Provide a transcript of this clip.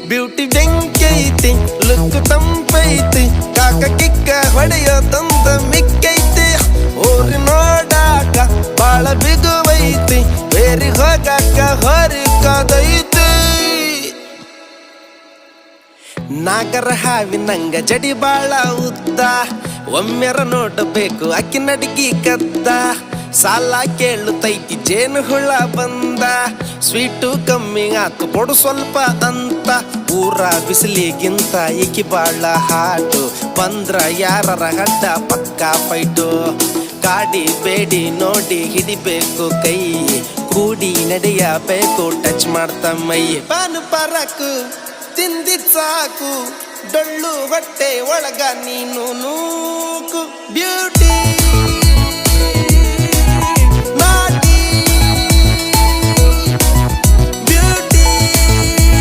beauty ಬೆಂಕೈತಿ look ತಂಪೈತಿ ಕಾಕ ಕಿಕ್ಕ ಹೊಡೆಯೋ ತಂದ ಮಿಕ್ಕೈತಿ ಊರಿ ನೋಡಾಕ ಬಾಳ ಬಿಗುವೈತಿ ಬೇರಿ ಹೋಗಾಕ ಹೊರಿ ಕಾದೈತಿ ನಾಗರ ಹಾವಿನಂಗ ಜಡಿ ಬಾಳ ಉದ್ದ ಒಮ್ಮೆರ ನೋಡಬೇಕು ಅಕ್ಕಿ ನಡಿಗಿ ಕದ್ದ ಸಾಲ ಕೇಳುತ್ತೈತಿ ಜೇನು ಹುಳ ಬಂದ ಸ್ವೀಟು ಕಮ್ಮಿ ಆತು ಕೊಡು ಸ್ವಲ್ಪ ಅಂತ ಊರ ಬಿಸಿಲಿಗಿಂತ ಏಕಿ ಬಾಳ ಹಾಟು ಬಂದ್ರ ಯಾರರ ಹಡ್ಡ ಪಕ್ಕ ಫೈಟು ಕಾಡಿ ಬೇಡಿ ನೋಡಿ ಹಿಡಿಬೇಕು ಕೈ ಕೂಡಿ ನಡೆಯಬೇಕು ಟಚ್ ಮಾಡ್ತ ಮೈ ಪಾನು ಪರಕು ತಿಂದಿದ್ ಸಾಕು ಡೊಳ್ಳು ಹೊಟ್ಟೆ ಒಳಗ ನೀನು ನೂಕು ಬ್ಯೂಟಿ